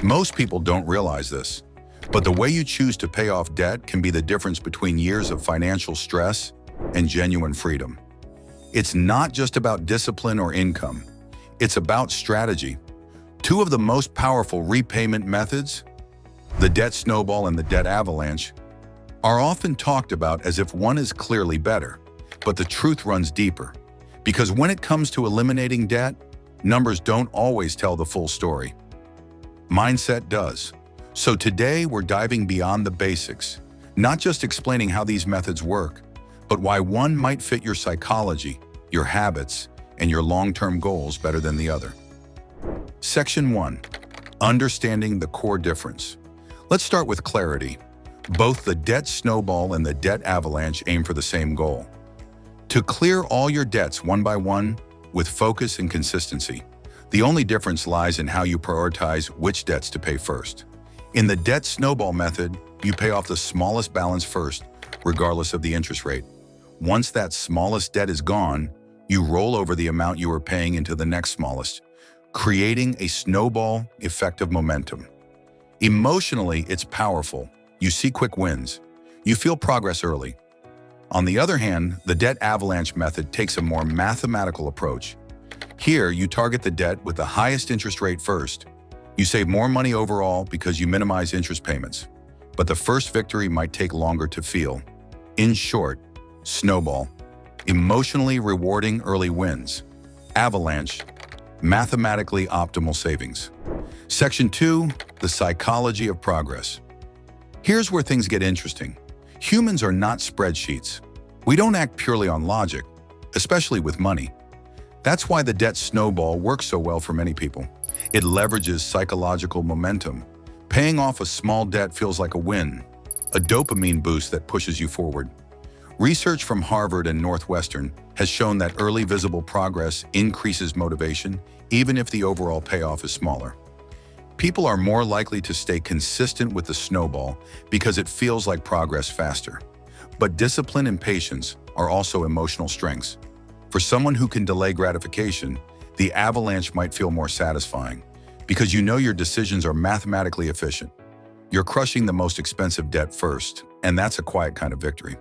Most people don't realize this, but the way you choose to pay off debt can be the difference between years of financial stress and genuine freedom. It's not just about discipline or income. It's about strategy. Two of the most powerful repayment methods, the debt snowball and the debt avalanche, are often talked about as if one is clearly better, but the truth runs deeper. Because when it comes to eliminating debt, numbers don't always tell the full story. Mindset does. So today we're diving beyond the basics, not just explaining how these methods work, but why one might fit your psychology, your habits, and your long-term goals better than the other. Section 1. Understanding the core difference. Let's start with clarity. Both the debt snowball and the debt avalanche aim for the same goal: to clear all your debts one by one with focus and consistency. The only difference lies in how you prioritize which debts to pay first. In the debt snowball method, you pay off the smallest balance first, regardless of the interest rate. Once that smallest debt is gone, you roll over the amount you were paying into the next smallest, creating a snowball effect of momentum. Emotionally, it's powerful. You see quick wins. You feel progress early. On the other hand, the debt avalanche method takes a more mathematical approach. Here, you target the debt with the highest interest rate first. You save more money overall because you minimize interest payments. But the first victory might take longer to feel. In short, snowball, emotionally rewarding early wins. Avalanche, mathematically optimal savings. Section 2, the psychology of progress. Here's where things get interesting. Humans are not spreadsheets. We don't act purely on logic, especially with money. That's why the debt snowball works so well for many people. It leverages psychological momentum. Paying off a small debt feels like a win, a dopamine boost that pushes you forward. Research from Harvard and Northwestern has shown that early visible progress increases motivation, even if the overall payoff is smaller. People are more likely to stay consistent with the snowball because it feels like progress faster. But discipline and patience are also emotional strengths. For someone who can delay gratification, the avalanche might feel more satisfying because you know your decisions are mathematically efficient. You're crushing the most expensive debt first, and that's a quiet kind of victory.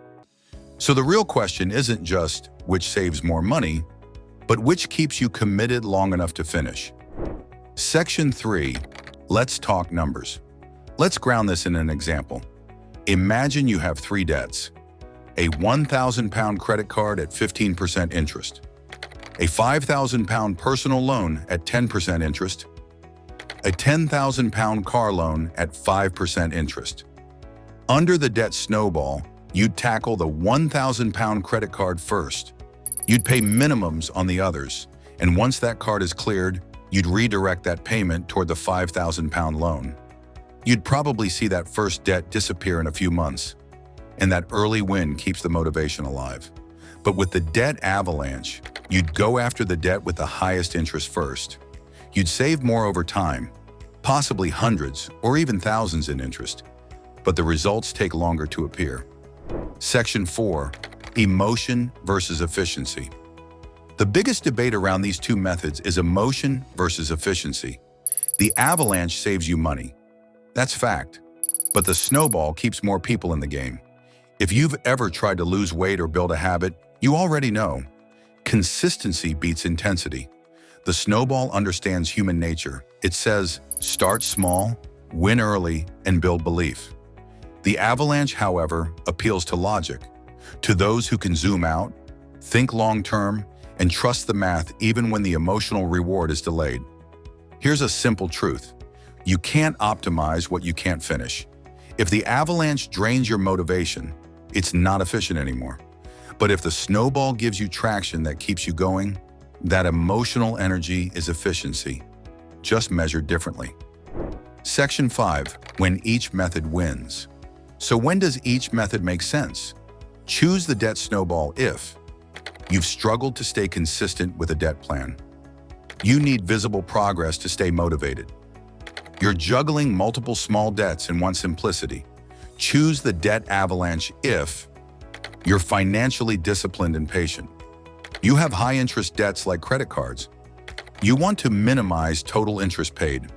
So the real question isn't just which saves more money, but which keeps you committed long enough to finish. Section 3. Let's talk numbers. Let's ground this in an example. Imagine you have 3 debts: a £1,000 credit card at 15% interest, a £5,000 personal loan at 10% interest, a £10,000 car loan at 5% interest. Under the debt snowball, you'd tackle the £1,000 credit card first. You'd pay minimums on the others, and once that card is cleared, you'd redirect that payment toward the £5,000 loan. You'd probably see that first debt disappear in a few months, and that early win keeps the motivation alive. But with the debt avalanche, you'd go after the debt with the highest interest first. You'd save more over time, possibly hundreds or even thousands in interest, but the results take longer to appear. Section 4. Emotion versus efficiency. The biggest debate around these two methods is emotion versus efficiency. The avalanche saves you money. That's fact. But the snowball keeps more people in the game. If you've ever tried to lose weight or build a habit, you already know. Consistency beats intensity. The snowball understands human nature. It says, start small, win early, and build belief. The avalanche, however, appeals to logic, to those who can zoom out, think long-term, and trust the math even when the emotional reward is delayed. Here's a simple truth. You can't optimize what you can't finish. If the avalanche drains your motivation, it's not efficient anymore. But if the snowball gives you traction that keeps you going, that emotional energy is efficiency, just measured differently. Section 5. When each method wins. So when does each method make sense? Choose the debt snowball if you've struggled to stay consistent with a debt plan. You need visible progress to stay motivated. You're juggling multiple small debts and want simplicity. Choose the debt avalanche if you're financially disciplined and patient. You have high-interest debts like credit cards. You want to minimize total interest paid.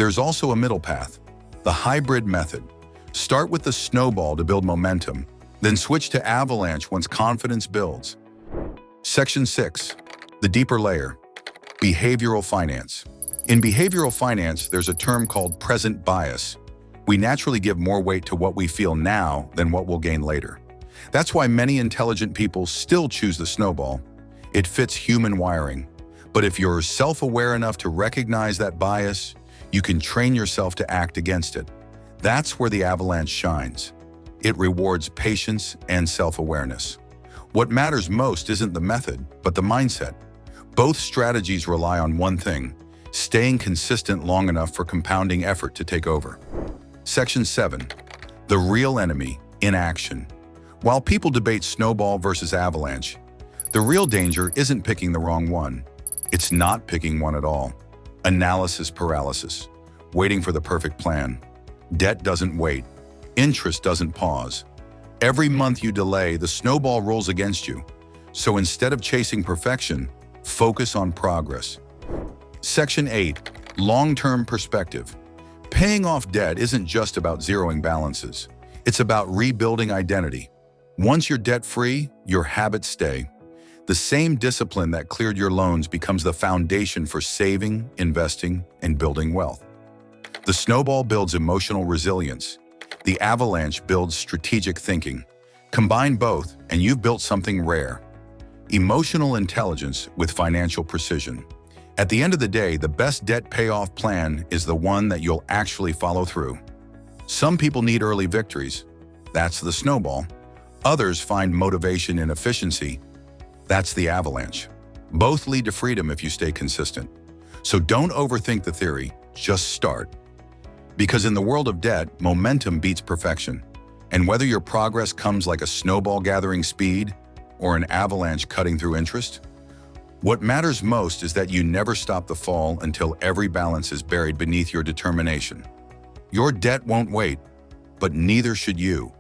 There's also a middle path, the hybrid method. Start with the snowball to build momentum, then switch to avalanche once confidence builds. Section 6. The deeper layer, behavioral finance. In behavioral finance, there's a term called present bias. We naturally give more weight to what we feel now than what we'll gain later. That's why many intelligent people still choose the snowball. It fits human wiring. But if you're self-aware enough to recognize that bias, you can train yourself to act against it. That's where the avalanche shines. It rewards patience and self-awareness. What matters most isn't the method, but the mindset. Both strategies rely on one thing: staying consistent long enough for compounding effort to take over. Section 7. The real enemy in action. While people debate snowball versus avalanche, the real danger isn't picking the wrong one. It's not picking one at all. Analysis paralysis, waiting for the perfect plan. Debt doesn't wait. Interest doesn't pause. Every month you delay, the snowball rolls against you. So instead of chasing perfection, focus on progress. Section 8. Long-term perspective. Paying off debt isn't just about zeroing balances. It's about rebuilding identity. Once you're debt-free, your habits stay. The same discipline that cleared your loans becomes the foundation for saving, investing, and building wealth. The snowball builds emotional resilience. The avalanche builds strategic thinking. Combine both, and you've built something rare: emotional intelligence with financial precision. At the end of the day, the best debt payoff plan is the one that you'll actually follow through. Some people need early victories. That's the snowball. Others find motivation in efficiency. That's the avalanche. Both lead to freedom if you stay consistent. So don't overthink the theory, just start. Because in the world of debt, momentum beats perfection. And whether your progress comes like a snowball gathering speed or an avalanche cutting through interest, what matters most is that you never stop the fall until every balance is buried beneath your determination. Your debt won't wait, but neither should you.